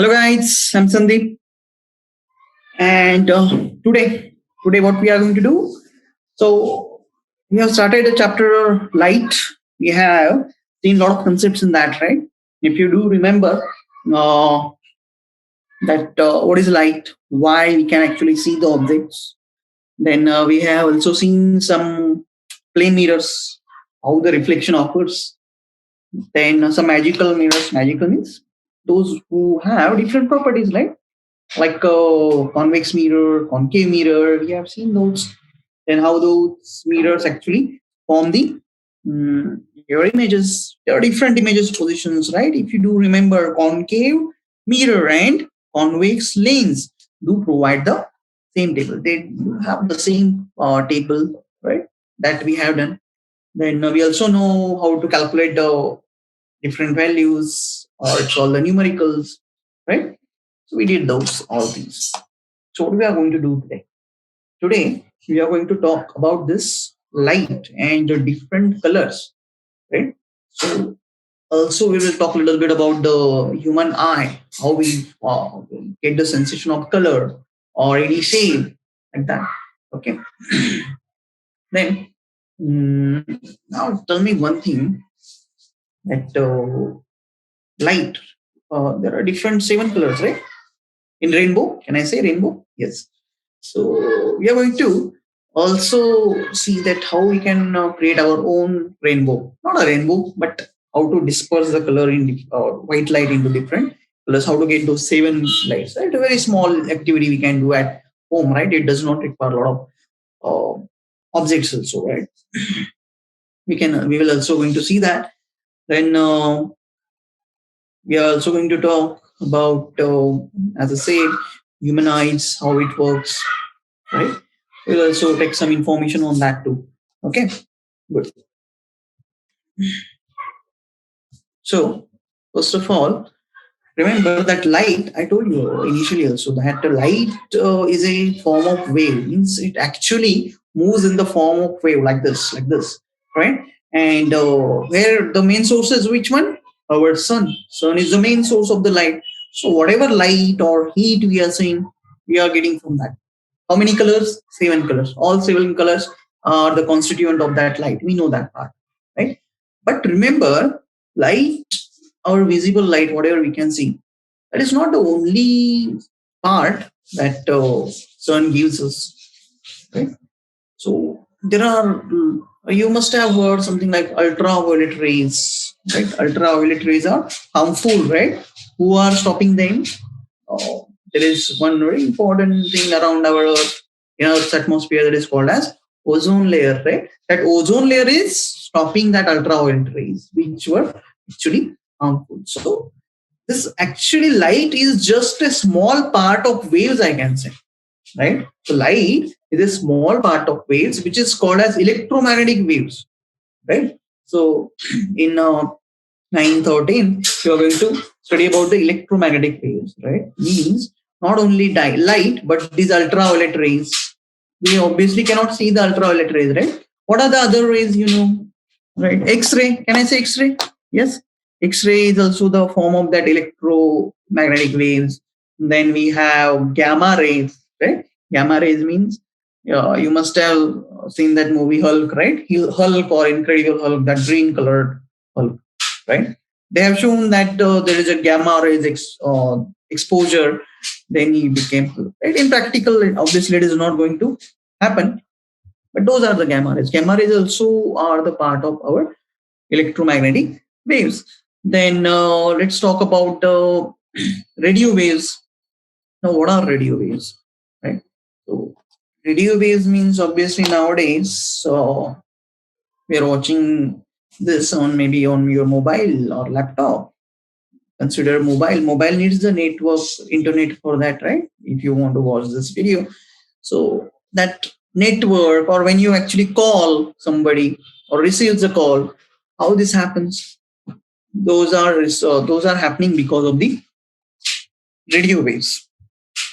Hello guys, I'm Sandip, and today what we are going to do. So we have started a chapter light. We have seen a lot of concepts in that, right? If you do remember uh, that what is light, why we can actually see the objects. Then we have also seen some plane mirrors, how the reflection occurs. Then some magical mirrors. Magical means those who have different properties, like convex mirror, concave mirror. We have seen those. Then how those mirrors actually form the your images. There are different images positions, right? If you do remember, concave mirror and convex lens do provide the same table. They do have the same table, right? That we have done. Then we also know how to calculate the different values, or it's all the numericals, right? So we did those, all these. So what we are going to do today? Today we are going to talk about this light and the different colors, right? So also we will talk a little bit about the human eye, how we get the sensation of color or any shape like that. Okay. Then now tell me one thing, that light. There are different 7 colors, right? In rainbow, can I say rainbow? Yes. So we are going to also see that how we can create our own rainbow. Not a rainbow, but how to disperse the color in white light into different colors. How to get those 7 lights. Right? A very small activity we can do at home, right? It does not require a lot of objects also, right? We will also going to see that. Then we are also going to talk about, as I said, human eyes, how it works, right? We'll also take some information on that too. Okay, good. So, first of all, remember that light, I told you initially also that light is a form of wave, means it actually moves in the form of wave like this, right? And where the main source is which one? Our sun. Sun is the main source of the light. So whatever light or heat we are seeing, we are getting from that. How many colors? 7 colors. All 7 colors are the constituent of that light. We know that part, right? But remember, light, our visible light, whatever we can see, that is not the only part that sun gives us, right? So there are, you must have heard something like ultraviolet rays, right? Ultraviolet rays are harmful, right? Who are stopping them? There is one very important thing around our Earth, in Earth's atmosphere, that is called as ozone layer, right? That ozone layer is stopping that ultraviolet rays, which were actually harmful. So this actually light is just a small part of waves, I can say, right? So light is a small part of waves, which is called as electromagnetic waves, right? So in 9th or 10th, you are going to study about the electromagnetic waves, right? Means not only light, but these ultraviolet rays. We obviously cannot see the ultraviolet rays, right? What are the other rays, right? X-ray. Can I say X-ray? Yes. X-ray is also the form of that electromagnetic waves. Then we have gamma rays, right? Gamma rays means you must have seen that movie Hulk, right? Hulk or Incredible Hulk, that green colored Hulk, right? They have shown that there is a gamma rays exposure, then he became Hulk, right? In practical, obviously, it is not going to happen, but those are the gamma rays. Gamma rays also are the part of our electromagnetic waves. Then let's talk about radio waves. Now, what are radio waves, right? So, radio waves means obviously nowadays we are watching this on maybe on your mobile or laptop. Consider mobile. Mobile needs the network, internet for that, right? If you want to watch this video, so that network, or when you actually call somebody or receives a call, how this happens? Those are happening because of the radio waves,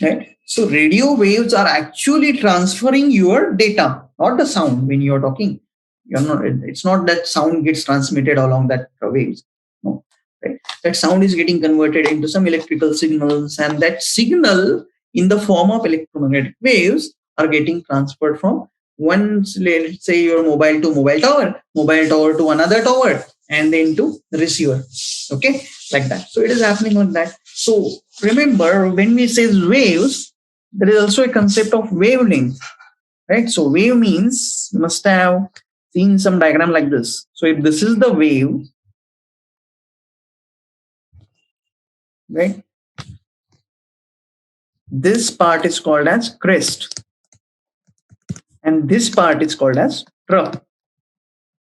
right? So radio waves are actually transferring your data, not the sound. When you're talking, you're not. It's not that sound gets transmitted along that waves. No, right? That sound is getting converted into some electrical signals, and that signal in the form of electromagnetic waves are getting transferred from one, let's say, your mobile to mobile tower to another tower, and then to the receiver. Okay, like that. So it is happening on that. So remember, when we say waves, there is also a concept of wavelength, right? So wave means you must have seen some diagram like this. So if this is the wave, right, this part is called as crest, and this part is called as trough.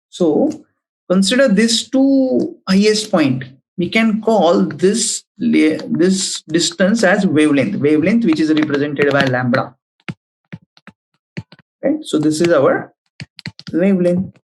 So consider this two highest point. We can call this distance as wavelength. Wavelength, which is represented by lambda. Right. So this is our wavelength.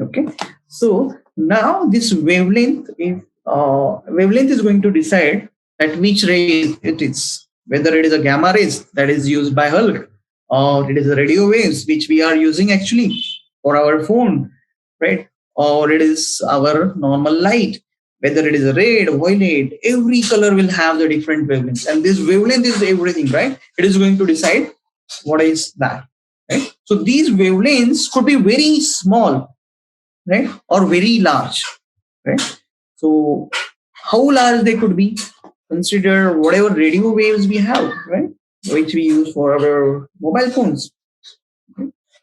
Okay. So now this wavelength is going to decide at which ray it is, whether it is a gamma rays that is used by Hulk, or it is a radio waves which we are using actually for our phone, right? Or it is our normal light, whether it is a red, violet, every color will have the different wavelengths, and this wavelength is everything, right? It is going to decide what is that, right? So these wavelengths could be very small, right, or very large, right? So how large they could be? Consider whatever radio waves we have, right, which we use for our mobile phones.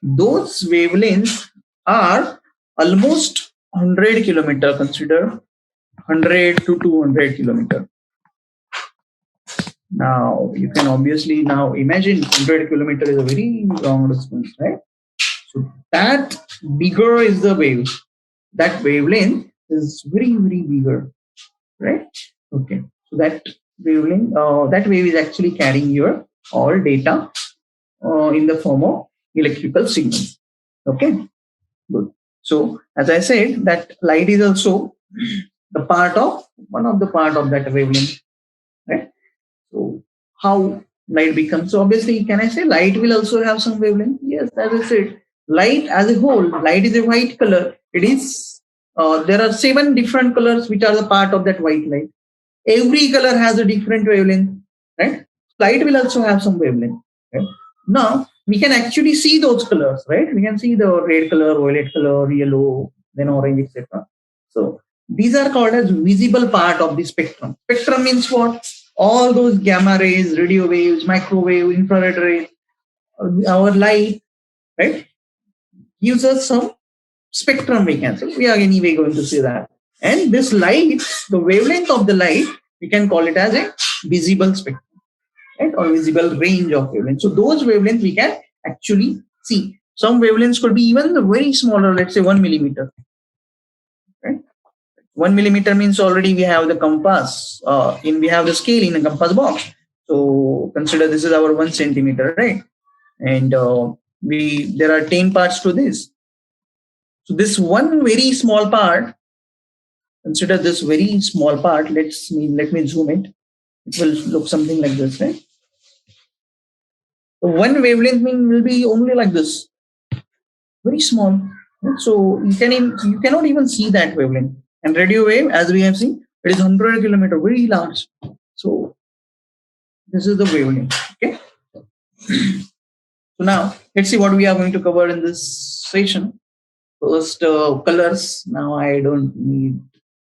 Those wavelengths are almost 100 kilometer. Consider 100 to 200 kilometer. Now you can obviously now imagine 100 kilometer is a very long distance, right? So that bigger is the wave. That wavelength is very, very bigger, right? Okay. So that wavelength, that wave is actually carrying your all data in the form of electrical signals. Okay. Good. So as I said, that light is also the one of the part of that wavelength, right? So how light becomes? So obviously, can I say light will also have some wavelength? Yes, as I said, light as a whole, light is a white color. It is. There are 7 different colors which are the part of that white light. Every color has a different wavelength, right? Light will also have some wavelength. Right? Now we can actually see those colors, right? We can see the red color, violet color, yellow, then orange, etc. So these are called as visible part of the spectrum. Spectrum means what? All those gamma rays, radio waves, microwave, infrared rays, our light, right, gives us some spectrum, we can say. We are anyway going to see that. And this light, the wavelength of the light, we can call it as a visible spectrum, right, or visible range of wavelengths. So those wavelengths we can actually see. Some wavelengths could be even very smaller, let's say 1 millimeter. Right? 1 millimeter means already we have the compass, we have the scale in a compass box. So consider this is our 1 centimeter, right? And there are 10 parts to this. So this one very small part, consider this very small part. Let me zoom it. It will look something like this, right? So one wavelength will be only like this, very small. Right? So you cannot even see that wavelength. And radio wave, as we have seen, it is 100 kilometer, very large. So this is the wavelength. Okay. So now let's see what we are going to cover in this session. First, colors. Now I don't need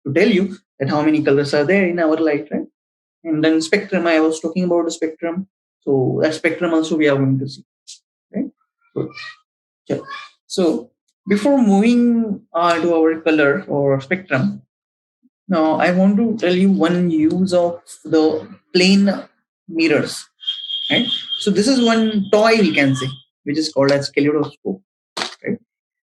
to tell you that how many colors are there in our light, right? And then spectrum. I was talking about the spectrum. So that spectrum also we are going to see, right? Good. Okay. So before moving to our color or spectrum, now I want to tell you one use of the plane mirrors, right? So this is one toy we can say, which is called as kaleidoscope, right?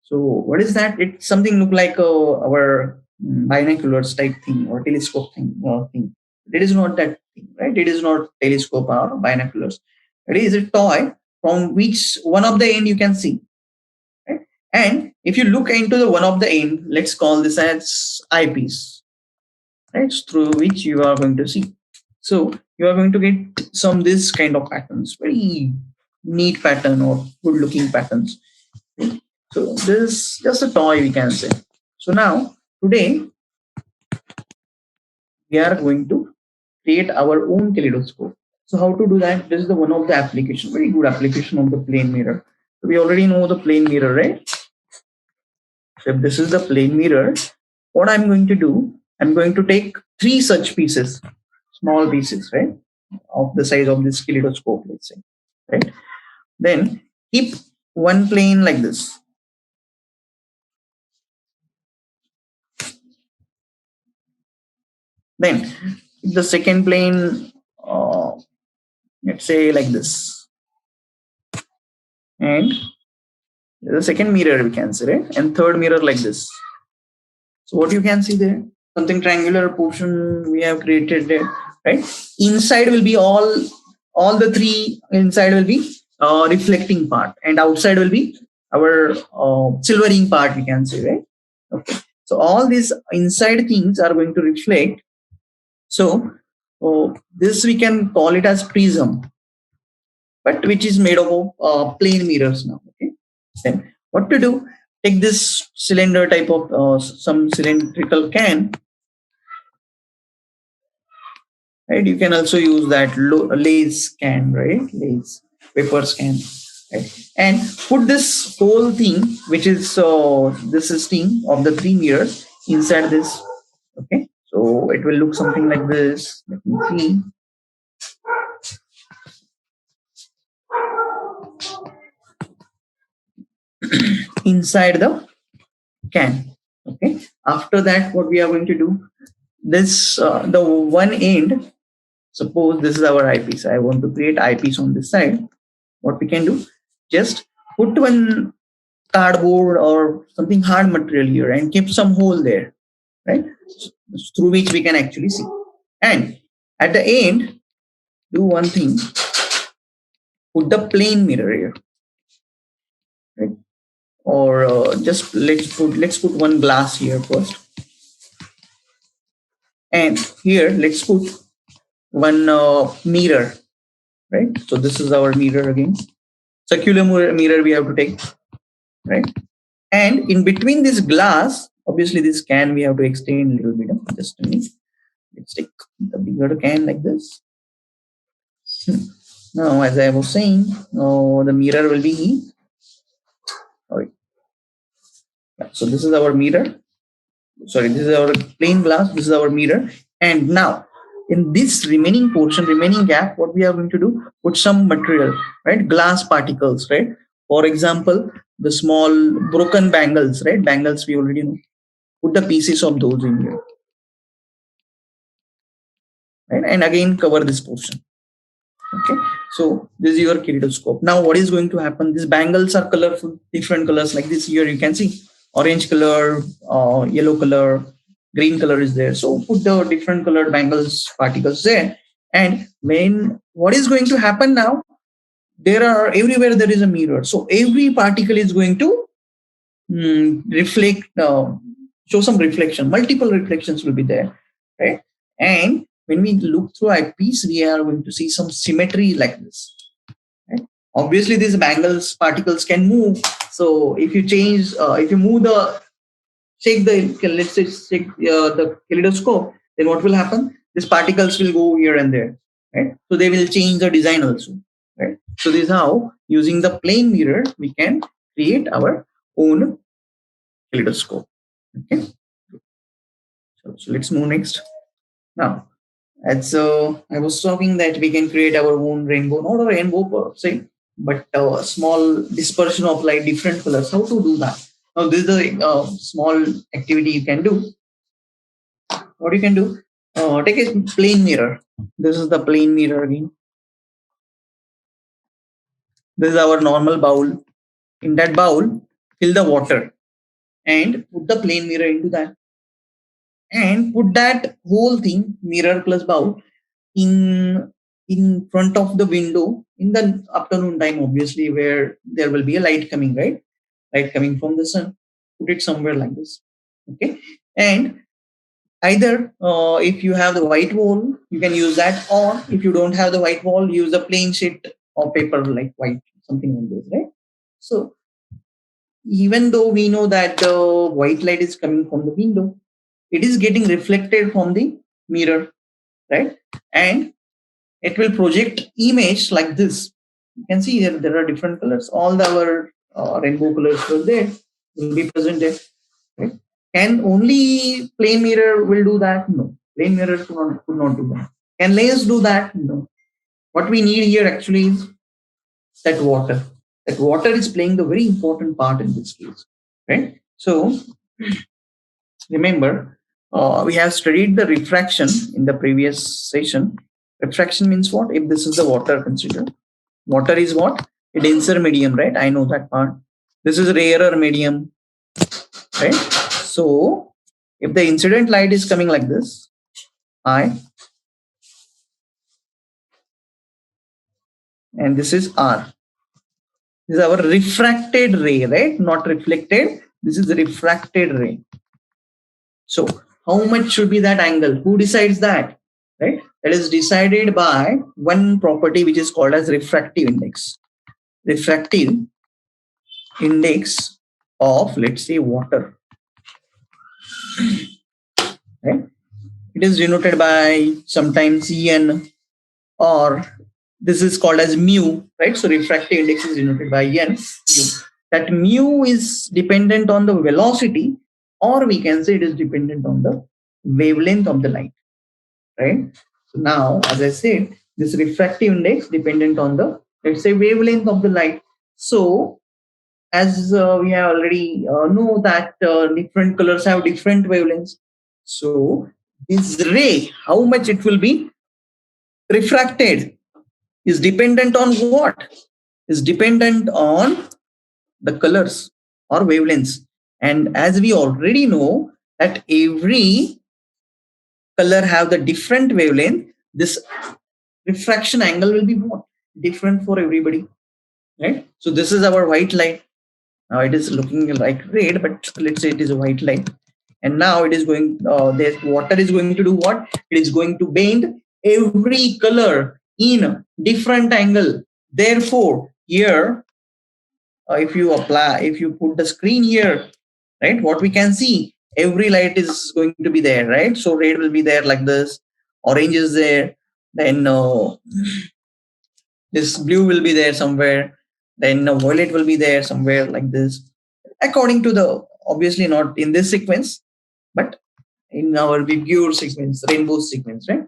So what is that? It's something look like our binoculars type thing or telescope thing. It is not that thing, right? It is not telescope or binoculars. It is a toy from which one of the end you can see. Right? And if you look into the one of the end, let's call this as eyepiece, right? Through which you are going to see. So you are going to get some this kind of patterns, very neat pattern or good looking patterns. Okay? So this is just a toy we can say. So now today we are going to create our own kaleidoscope. So how to do that? This is the one of the application, very good application of the plane mirror. So we already know the plane mirror, right? So if this is the plane mirror, what I'm going to do, I'm going to take three such pieces, small pieces, right, of the size of this kaleidoscope, let's say, right? Then keep one plane like this. Then the second plane, let's say like this, and the second mirror we can say, right, and third mirror like this. So what you can see there, something triangular portion we have created there, right? Inside will be all the three. Inside will be reflecting part, and outside will be our silvering part, we can say, right? Okay. So all these inside things are going to reflect. So this we can call it as prism, but which is made up of plane mirrors now. Okay. Then what to do? Take this cylinder type of some cylindrical can, right? You can also use that lace can, right? Lace papers can, right? And put this whole thing, which is this system of the three mirrors inside this. Okay, so it will look something like this. Let me see. Inside the can. Okay. After that, what we are going to do? This the one end. Suppose this is our eyepiece. I want to create eyepiece on this side. What we can do? Just put one cardboard or something hard material here and keep some hole there, right? Through which we can actually see. And at the end, do one thing. Put the plane mirror here, right? Or just let's put one glass here first, and here let's put one mirror, right? So this is our mirror again. Circular mirror we have to take, right? And in between this glass, obviously this can we have to extend a little bit. Just a minute. Let's take the bigger can like this. Now, as I was saying, the mirror will be. Sorry. So this is our mirror. Sorry, this is our plain glass. This is our mirror. And now, in this remaining portion, remaining gap, what we are going to do? Put some material, right? Glass particles, right? For example, the small broken bangles, right? Bangles we already know. Put the pieces of those in here, right? And again, cover this portion. Okay, so this is your kaleidoscope. Now what is going to happen? These bangles are colorful, different colors like this. Here you can see orange color, yellow color, green color is there. So put the different colored bangles particles there. And when what is going to happen now? There are everywhere there is a mirror. So every particle is going to reflect, show some reflection. Multiple reflections will be there, right? And when we look through eyepiece, we are going to see some symmetry like this. Right? Obviously, these bangles particles can move. So if you change, if you move the, shake the, let's say shake the kaleidoscope, then what will happen? These particles will go here and there, right? So they will change the design also, right? So this is how using the plane mirror we can create our own kaleidoscope. Okay. So let's move next. Now, as I was talking that we can create our own rainbow, not a rainbow per se, but a small dispersion of light, different colors. How to do that? Now, this is the small activity you can do. What you can do? Take a plane mirror. This is the plane mirror again. This is our normal bowl. In that bowl, fill the water and put the plane mirror into that. And put that whole thing, mirror plus bowl, in front of the window in the afternoon time, obviously, where there will be a light coming, right? Light coming from the sun. Put it somewhere like this. Okay. And either if you have the white wall, you can use that, or if you don't have the white wall, use a plain sheet of paper like white, something like this, right? So even though we know that the white light is coming from the window, it is getting reflected from the mirror, right? And it will project image like this. You can see here there are different colors. All our rainbow colors will there will be presented. Right? Can only plain mirror will do that? No. Plain mirror could not do that. Can lens do that? No. What we need here actually is that water. That water is playing the very important part in this case. Right? So remember, we have studied the refraction in the previous session. Refraction means what? If this is the water, consider. Water is what? A denser medium, right? I know that part. This is a rarer medium, right? So, if the incident light is coming like this, I, and this is R. This is our refracted ray, right? Not reflected. This is the refracted ray. So, how much should be that angle? Who decides that? Right? That is decided by one property which is called as refractive index. Refractive index of, let's say, water. Right? It is denoted by sometimes En, or this is called as mu, right? So refractive index is denoted by En. Mu. That mu is dependent on the velocity, or we can say it is dependent on the wavelength of the light, right? So now, as I said, this refractive index dependent on the, let's say, wavelength of the light. So as we have already know that different colors have different wavelengths. So this ray, how much it will be refracted, is dependent on what? Is dependent on the colors or wavelengths. And as we already know that every color have the different wavelength, this refraction angle will be what? Different for everybody, right? So this is our white light. Now it is looking like red, but let's say it is a white light. And now it is going, this water is going to do what? It is going to bend every color in different angle. Therefore, here, if you put the screen here, right, what we can see, every light is going to be there, right? So red will be there like this, orange is there, then this blue will be there somewhere, then violet will be there somewhere like this, according to the, obviously not in this sequence, but in our viewer sequence, rainbow sequence, right?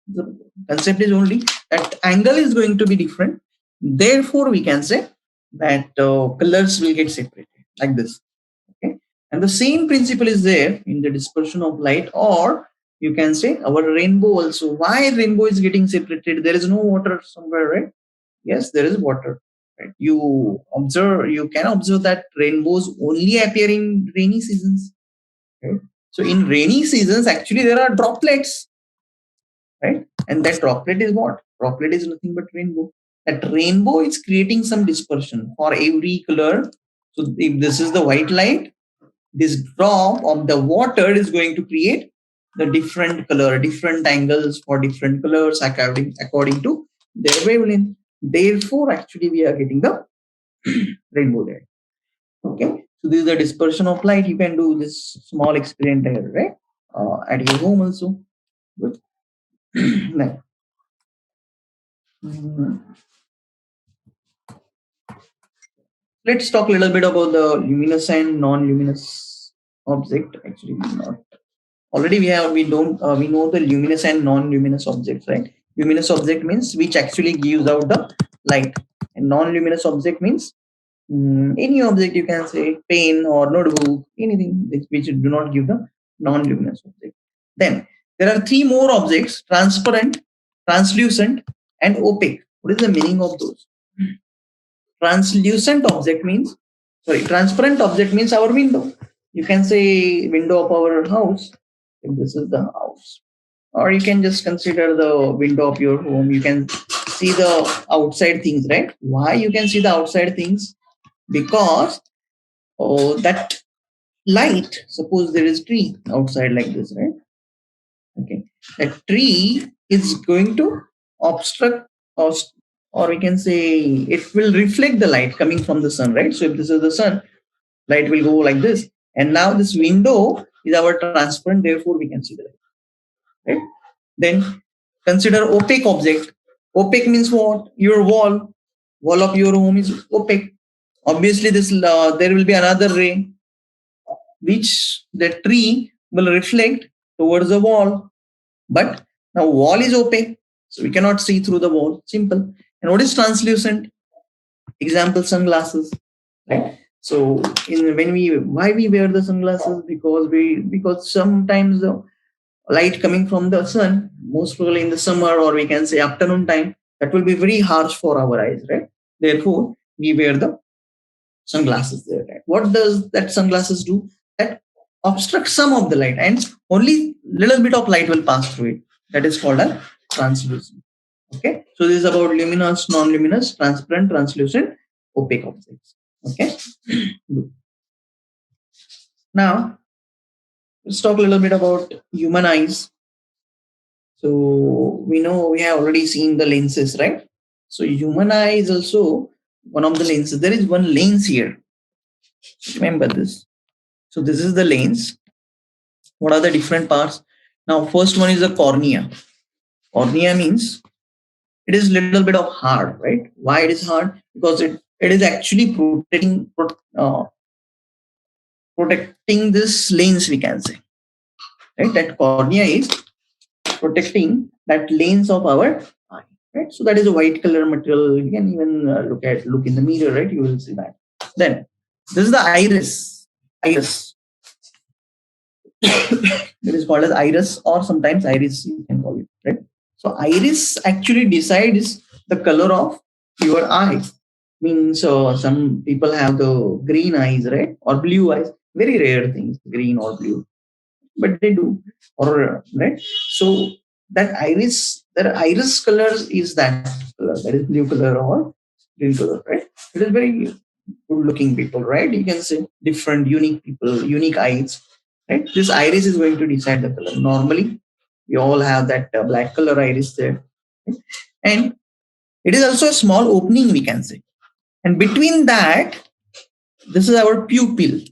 The concept is only that angle is going to be different. Therefore, we can say that colors will get separated like this. Okay, and the same principle is there in the dispersion of light, or you can say our rainbow also. Why rainbow is getting separated? There is no water somewhere, right? Yes, there is water. Right? You can observe that rainbows only appear in rainy seasons. Right? So in rainy seasons, actually there are droplets, right? And that droplet is what? Droplet is nothing but rainbow. That rainbow is creating some dispersion for every color. So if this is the white light, this drop of the water is going to create the different color, different angles for different colors according to their wavelength. Therefore, actually, we are getting the rainbow there. Okay, so this is the dispersion of light. You can do this small experiment there, right? At your home also. Good. Now, let's talk a little bit about the luminous and non-luminous object. Actually, not already we know the luminous and non-luminous objects, right? Luminous object means which actually gives out the light, and non-luminous object means any object, you can say pen or notebook, anything which do not give the non-luminous object. Then there are three more objects: transparent, translucent, and opaque. What is the meaning of those? Translucent object means, transparent object means our window. You can say window of our house, if this is the house, or you can just consider the window of your home. You can see the outside things, right? Why you can see the outside things? Because that light, suppose there is tree outside like this, right? Okay, that tree is going to obstruct, or we can say it will reflect the light coming from the sun, right? So if this is the sun, light will go like this, and now this window is our transparent, therefore we can see the light. right? Then consider opaque object. Opaque means what? Your wall of your home is opaque. Obviously, this there will be another ray which the tree will reflect towards the wall. But now wall is opaque, so we cannot see through the wall. Simple. And what is translucent? Example, sunglasses. Right. So when why we wear the sunglasses? Because sometimes the light coming from the sun, most probably in the summer or we can say afternoon time, that will be very harsh for our eyes, right? Therefore, we wear the sunglasses there. Right? What does that sunglasses do? That obstructs some of the light and only little bit of light will pass through it. That is called a translucent. Okay. So this is about luminous, non-luminous, transparent, translucent, opaque objects. Okay. Good. Now, let's talk a little bit about human eyes. So we know we have already seen the lenses, right? So human eye is also one of the lenses. There is one lens here. Remember this. So this is the lens. What are the different parts? Now, first one is the cornea. Cornea means it is a little bit of hard, right? Why it is hard? Because it is actually protecting this lens, we can say. Right? That cornea is protecting that lens of our eye. Right? So that is a white color material. You can even look in the mirror, right? You will see that. Then this is the iris. Iris. It is called as iris or sometimes iris, you can call it, right? So iris actually decides the color of your eye. Means some people have the green eyes, right? Or blue eyes. Very rare things, green or blue. But they do. Or right. So that iris colors is that color. That is blue color or green color, right? It is very good looking people, right? You can say different, unique people, unique eyes. Right? This iris is going to decide the color. Normally, we all have that black color iris there. Right? And it is also a small opening, we can say. And between that, this is our pupil.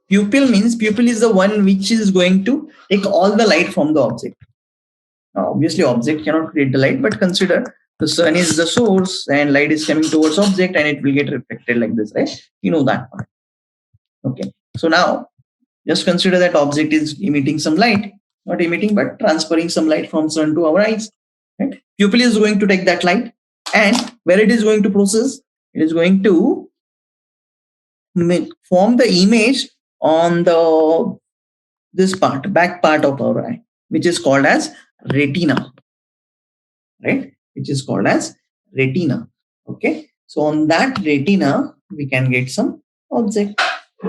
Pupil means pupil is the one which is going to take all the light from the object. Now, obviously, object cannot create the light, but consider the sun is the source and light is coming towards object and it will get reflected like this, right? You know that part. Okay. So now, just consider that object is emitting some light, not emitting, but transferring some light from sun to our eyes. Right? Pupil is going to take that light, and where it is going to process, it is going to form the image on the back part of our eye, which is called as retina. Right? Which is called as retina. Okay. So on that retina, we can get some object.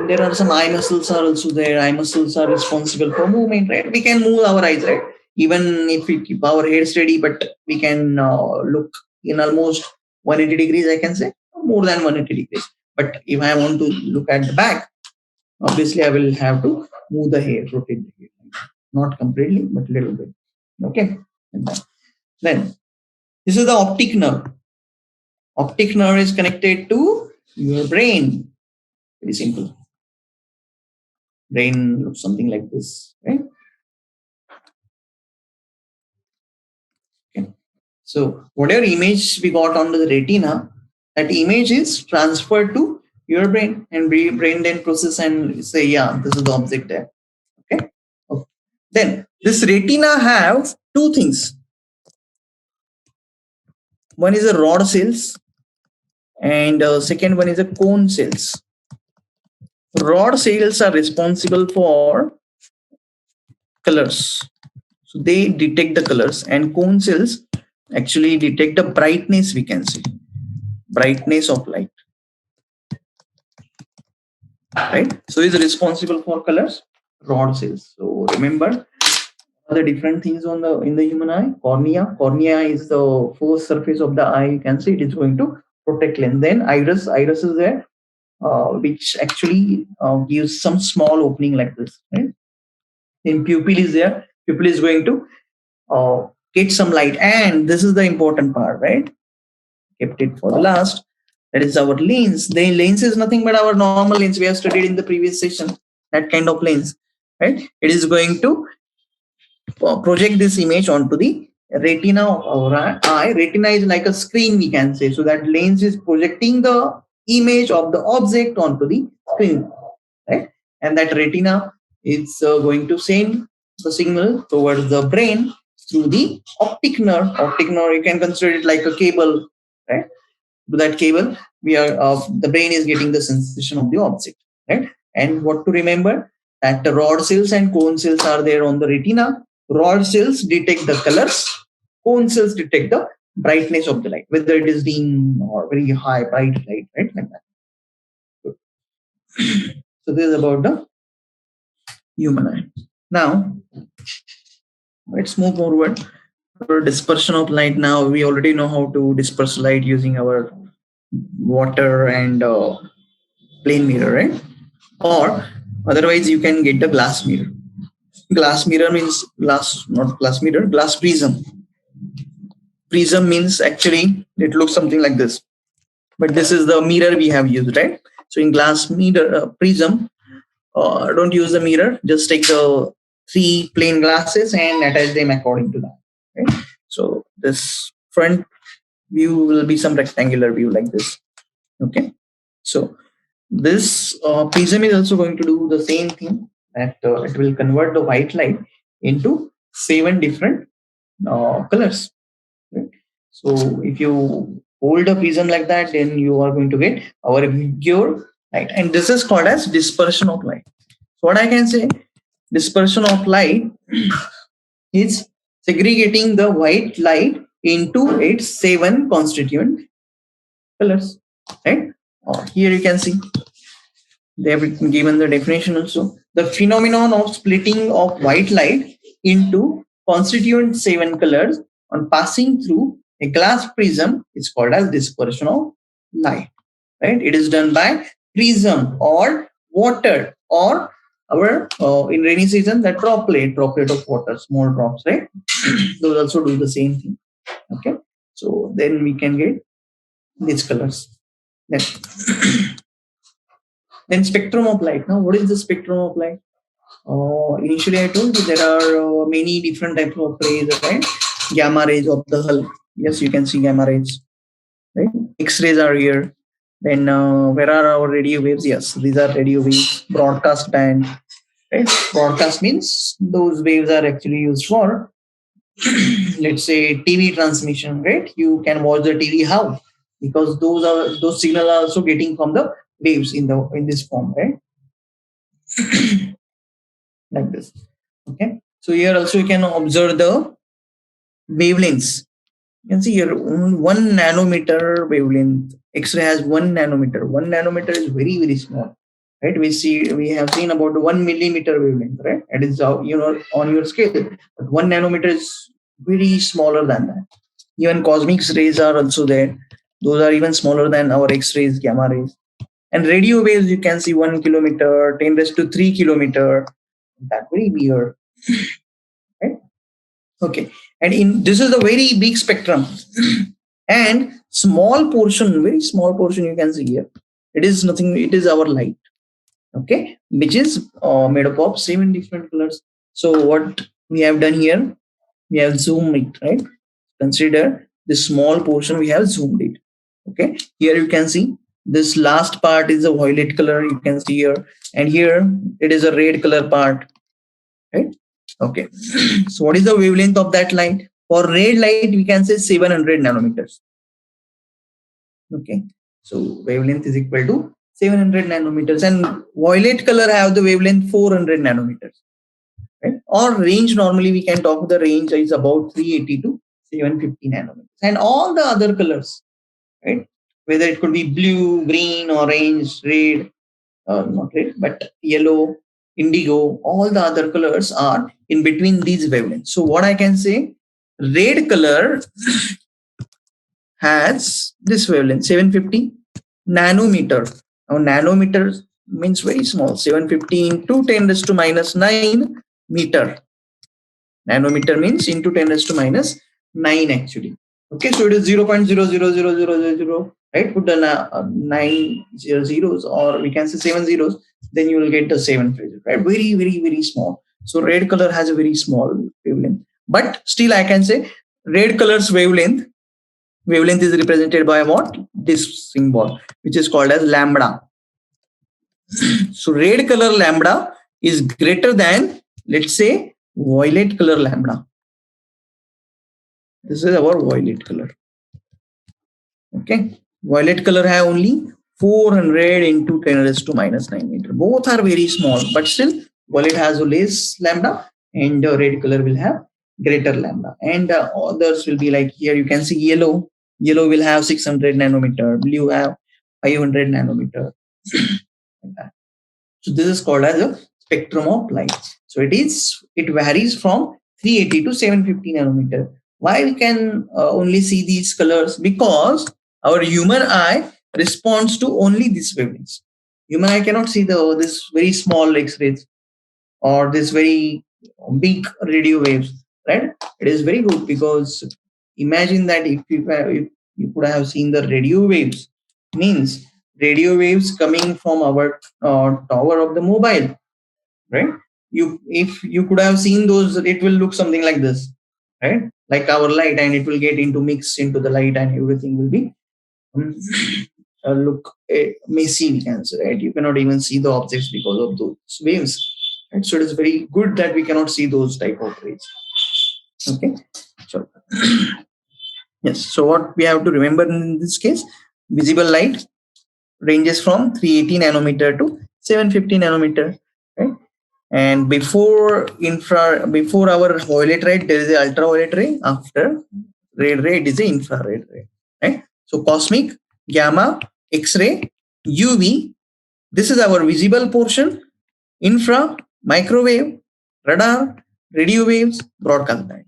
There are some eye muscles are also there. Eye muscles are responsible for movement, right? We can move our eyes, right? Even if we keep our head steady, but we can look in almost 180 degrees, I can say, more than 180 degrees. But if I want to look at the back, obviously I will have to move the hair, rotate the hair. Not completely, but a little bit. Okay. Then this is the optic nerve. Optic nerve is connected to your brain. Very simple. Brain looks something like this, right? Okay. So whatever image we got on the retina, that image is transferred to your brain, and brain then process and say, yeah, this is the object there. Okay. Then this retina have two things. One is a rod cells, and second one is a cone cells. Rod cells are responsible for colors. So they detect the colors, and cone cells actually detect the brightness, we can say. Brightness of light. Right? So is responsible for colors, rod cells. So remember the different things in the human eye. Cornea is the first surface of the eye, you can see. It is going to protect lens. Then iris is there, which actually gives some small opening like this, right? Then pupil is there. Pupil is going to get some light, and this is the important part, right? Kept it for the last. That is our lens. The lens is nothing but our normal lens we have studied in the previous session. That kind of lens, right? It is going to project this image onto the retina of our eye. Retina is like a screen, we can say. So that lens is projecting the image of the object onto the screen, right? And that retina is going to send the signal towards the brain through the optic nerve. Optic nerve, you can consider it like a cable, right? To that cable, we are the brain is getting the sensation of the object, right? And what to remember, that the rod cells and cone cells are there on the retina. Rod cells detect the colors, cone cells detect the brightness of the light, whether it is dim or very high bright light, right? Like that. So this is about the human eye. Now let's move forward for dispersion of light. Now we already know how to disperse light using our water and plane mirror, right? Or otherwise you can get the glass mirror. Glass mirror means glass, not glass mirror, glass prism. Prism means actually it looks something like this, but this is the mirror we have used, right? So in glass mirror prism, don't use the mirror, just take the 3 plain glasses and attach them according to that, right? So this front view will be some rectangular view like this, okay? So this prism is also going to do the same thing, that it will convert the white light into 7 different colors, right? So if you hold a prism like that, then you are going to get our pure light, and this is called as dispersion of light. So what I can say, dispersion of light is segregating the white light into its 7 constituent colors, right? Here you can see they have given the definition also. The phenomenon of splitting of white light into constituent 7 colors on passing through a glass prism is called as dispersion of light, right? It is done by prism or water, or our in rainy season that droplet of water, small drops, right? Those also do the same thing, okay? So then we can get these colors. Then spectrum of light. Now, what is the spectrum of light? Initially, I told you there are many different types of rays, right? Gamma rays of the hull. Yes, you can see gamma rays, right? X-rays are here. Then where are our radio waves? Yes, these are radio waves. Broadcast band, right? Broadcast means those waves are actually used for, let's say, TV transmission, right? You can watch the TV. How? Because those signals are also getting from the waves in this form, right? Like this, okay? So here also you can observe the wavelengths. You can see here 1 nanometer wavelength. X-ray has 1 nanometer. 1 nanometer is very, very small, right? We have seen about 1 millimeter wavelength, right? It is on your scale, but 1 nanometer is very smaller than that. Even cosmic rays are also there. Those are even smaller than our X-rays, gamma rays. And radio waves, you can see 1 kilometer, 10 raised to 3 kilometer. That very weird, right? Okay, and this is a very big spectrum, and small portion, very small portion you can see here. It is nothing. It is our light, okay, which is made up of 7 different colors. So what we have done here, we have zoomed it, right? Consider this small portion, we have zoomed it. Okay, here you can see this last part is a violet color, you can see here, and here it is a red color part, right? Okay. So what is the wavelength of that light? For red light, we can say 700 nanometers. Okay. So wavelength is equal to 700 nanometers, and violet color have the wavelength 400 nanometers. Right? Or range, normally we can talk the range is about 380 to 750 nanometers. And all the other colors, right? Whether it could be blue, green, orange, red, not red, but yellow, indigo, all the other colors are in between these wavelengths. So what I can say, red color has this wavelength, 750 nanometer. Now nanometer means very small, 750 into 10 raised to minus 9 meter. Nanometer means into 10 raised to minus 9 actually. Okay, so it is 0.000000, right? Put the 9 zeros, or we can say 7 zeros, then you will get the 7 phrases, right? Very, very, very small. So red color has a very small wavelength, but still I can say red color's wavelength is represented by what? This symbol, which is called as lambda. So red color lambda is greater than, let's say, violet color lambda. This is our violet color. Okay, violet color have only 400 into 10 raised to minus 9 meter. Both are very small, but still violet has less lambda and red color will have greater lambda. And others will be like here you can see yellow. Yellow will have 600 nanometer. Blue have 500 nanometer. Like that. So this is called as a spectrum of light. So it varies from 380 to 750 nanometer. Why we can only see these colors? Because our human eye responds to only these wavelengths. Human eye cannot see this very small X-rays or this very big radio waves, right? It is very good because imagine that if you could have seen the radio waves, means radio waves coming from our tower of the mobile, right? If you could have seen those, it will look something like this, right? Like our light, and it will get into mix into the light, and everything will be look messy, we can say, right? You cannot even see the objects because of those waves, right? So it is very good that we cannot see those type of rays. Okay, so yes, so what we have to remember in this case, visible light ranges from 380 nanometer to 750 nanometer, right? And before our violet ray, there is a ultraviolet ray. After red ray, it is the infrared ray, right? So cosmic, gamma, X-ray, UV. This is our visible portion. Infra, microwave, radar, radio waves, broadcast band.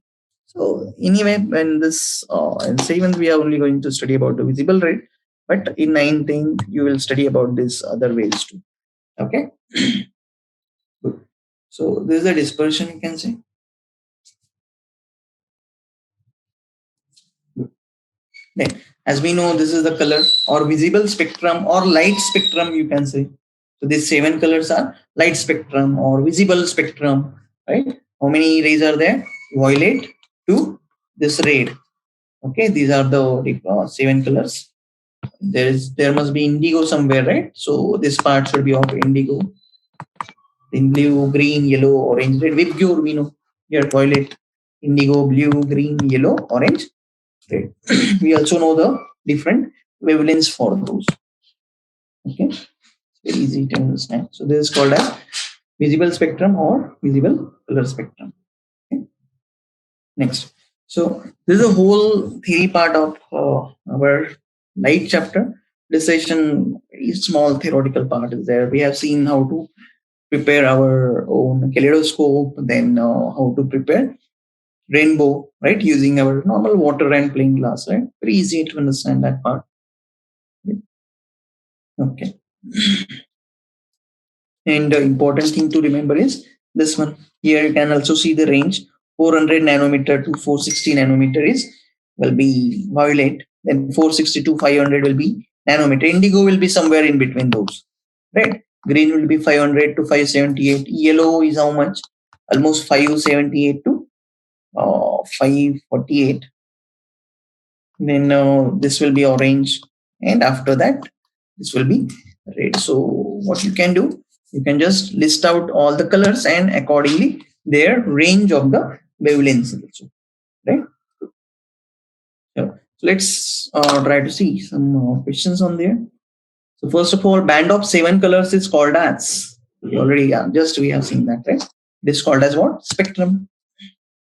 So anyway, when this in 7th we are only going to study about the visible ray, but in 9th you will study about this other waves too. Okay. Good. So this is a dispersion, you can say. Good. Then, as we know, this is the color or visible spectrum or light spectrum, you can say. So these 7 colors are light spectrum or visible spectrum, right? How many rays are there? Violet to this red. Okay, these are the 7 colors. There must be indigo somewhere, right? So this part should be of indigo. In blue, green, yellow, orange, red. With pure, we know here violet, indigo, blue, green, yellow, orange, red. We also know the different wavelengths for those. Okay, it's very easy to understand. So this is called as visible spectrum or visible color spectrum. Okay. Next, so this is a whole theory part of our light chapter. This session, very small theoretical part is there. We have seen how to prepare our own kaleidoscope, then how to prepare rainbow, right? Using our normal water and plain glass, right? Very easy to understand that part. Okay. And the important thing to remember is this one. Here you can also see the range 400 nanometer to 460 nanometer will be violet. Then 460 to 500 will be nanometer. Indigo will be somewhere in between those, right? Green will be 500 to 578. Yellow is how much? Almost 578 to 548. Then this will be orange, and after that this will be red. So what you can do, you can just list out all the colors and accordingly their range of the wavelengths also, right? So let's try to see some questions on there. So first of all, band of 7 colors is called as, we already we have seen that, right? It is called as what? Spectrum.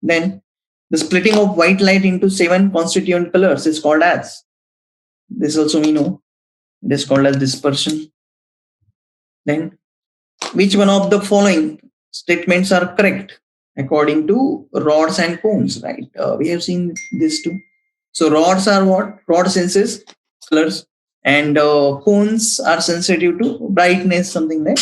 Then the splitting of white light into 7 constituent colors is called as, this also we know, it is called as dispersion. Then which one of the following statements are correct according to rods and cones, right? We have seen this too. So rods are what? Rod senses colors, and cones are sensitive to brightness, something like.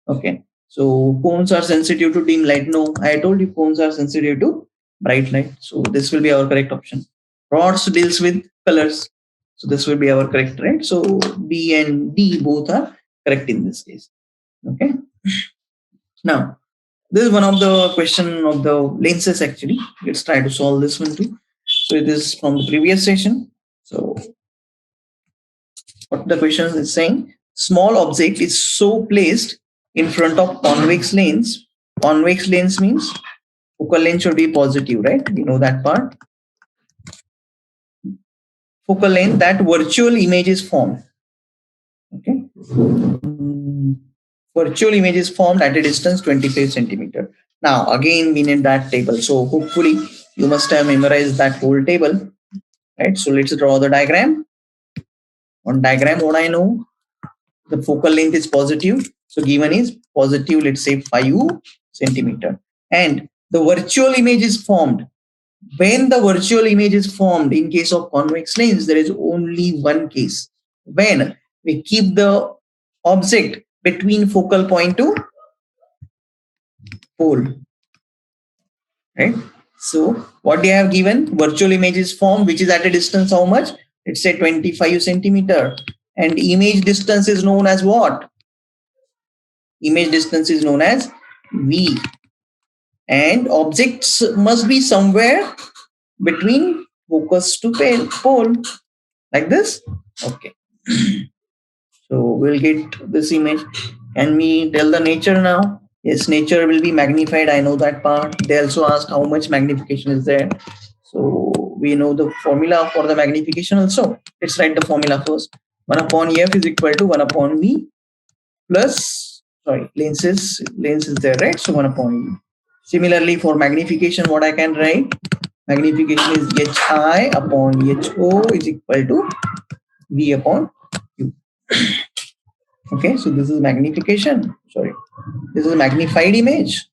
Okay, so cones are sensitive to dim light. No, I told you cones are sensitive to bright light. So this will be our correct option. Rods deals with colors. So this will be our correct, right? So B and D both are correct in this case. Okay. Now This is one of the question of the lenses actually. Let's try to solve this one too. So it is from the previous session. So what the question is saying, small object is so placed in front of convex lens. Convex lens means focal length should be positive, right? We know that part. Focal length that virtual image is formed. Okay. Virtual image is formed at a distance 25 centimeter. Now again we need that table. So hopefully you must have memorized that whole table. Right. So let's draw the diagram. On diagram, what I know, the focal length is positive. So given is positive, let's say 5 centimeter. And the virtual image is formed. When the virtual image is formed in case of convex lens, there is only one case. When we keep the object between focal point to pole. Right? So what they have given, virtual image is formed, which is at a distance how much? Let's say 25 centimeter. And image distance is known as what? Image distance is known as V. And objects must be somewhere between focus to pole. Like this? Okay. So we'll get this image. Can we tell the nature now? Yes, nature will be magnified. I know that part. They also ask how much magnification is there. So we know the formula for the magnification also. Let's write the formula first. 1 upon F is equal to 1 upon V plus, sorry, lens is there, right? So 1 upon V. Similarly, for magnification, what I can write? Magnification is Hi upon Ho is equal to V upon U. Okay, so this is magnification. Sorry, this is a magnified image.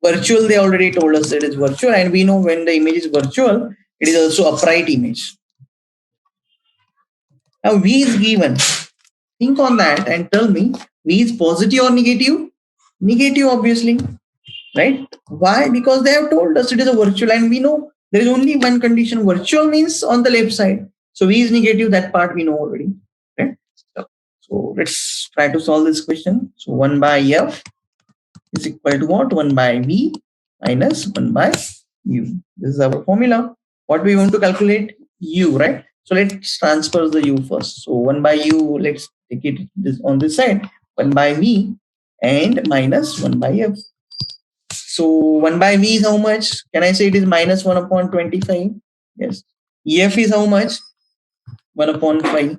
Virtual, they already told us it is virtual, and we know when the image is virtual, it is also upright image. Now V is given. Think on that and tell me, V is positive or negative? Negative, obviously. Right? Why? Because they have told us it is a virtual, and we know there is only one condition. Virtual means on the left side. So V is negative, that part we know already. Okay? So let's try to solve this question. So 1 by F is equal to what? 1 by V minus 1 by U. This is our formula. What we want to calculate? U, right? So let's transfer the U first. So 1 by U, let's take it this on this side. 1 by V and minus 1 by F. So 1 by V is how much? Can I say it is minus 1 upon 25? Yes. F is how much? 1 upon 5.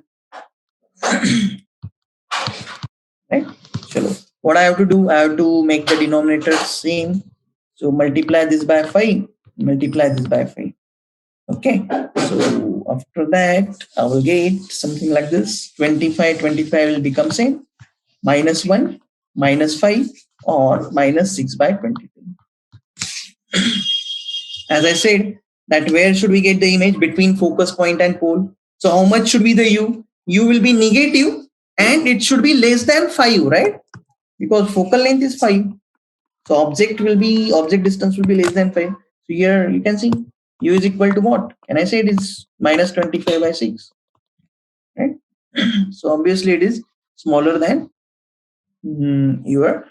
Right? Chalo. What I have to do? I have to make the denominator same. So multiply this by 5. Multiply this by 5. Okay. So after that, I will get something like this. 25 will become same. Minus 1, minus 5, or minus 6 by 22. As I said, that where should we get the image? Between focus point and pole. So how much should be the U? U will be negative and it should be less than 5, right? Because focal length is 5. So object distance will be less than 5. So here you can see U is equal to what? Can I say it is minus 25 by 6? Right? So obviously it is smaller than your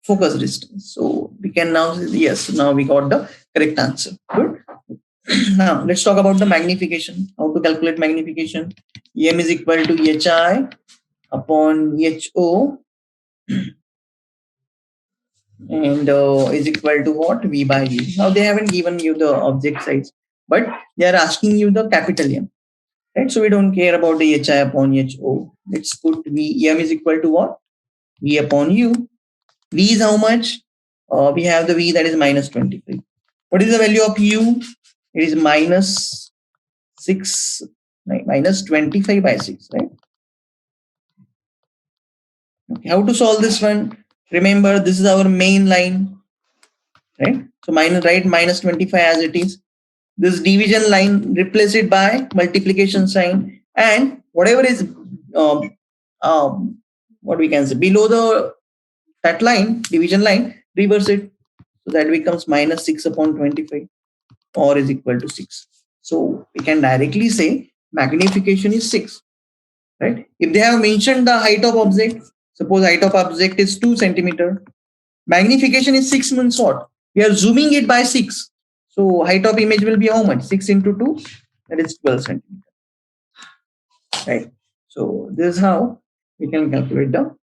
focus distance. So we can now say yes, now we got the correct answer. Good. Now let's talk about the magnification. How to calculate magnification? M is equal to Hi upon Ho and is equal to what? V by U. Now they haven't given you the object size, but they are asking you the capital M. Right? So we don't care about the Hi upon Ho. Let's put V. M is equal to what? V upon U. V is how much? We have the V that is minus 25. What is the value of U? It is minus 6, minus 25 by 6, right? Okay. How to solve this one? Remember, this is our main line, right? So write minus 25 as it is. This division line, replace it by multiplication sign, and whatever is what we can say below that line, division line, reverse it. So that becomes minus 6 upon 25 or is equal to 6. So we can directly say magnification is 6. Right? If they have mentioned the height of object, suppose height of object is 2 centimeter, Magnification is 6 means what? We are zooming it by 6. So height of image will be how much? 6 into 2, that is 12 centimeters. Right. So this is how we can calculate the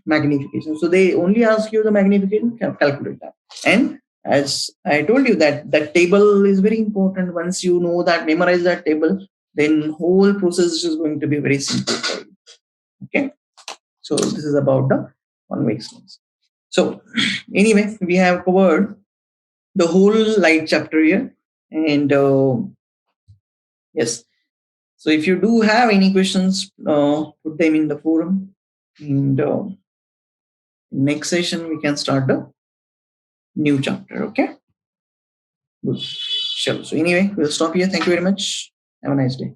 magnification. So they only ask you the magnification, calculate that. And as I told you that that table is very important. Once you know that, memorize that table, then whole process is going to be very simple for you. Okay. So this is about the convex lens. So anyway, we have covered the whole light chapter here. And yes, so if you do have any questions, put them in the forum. And next session, we can start the new chapter. Okay. Good. Sure. So anyway, we'll stop here. Thank you very much. Have a nice day.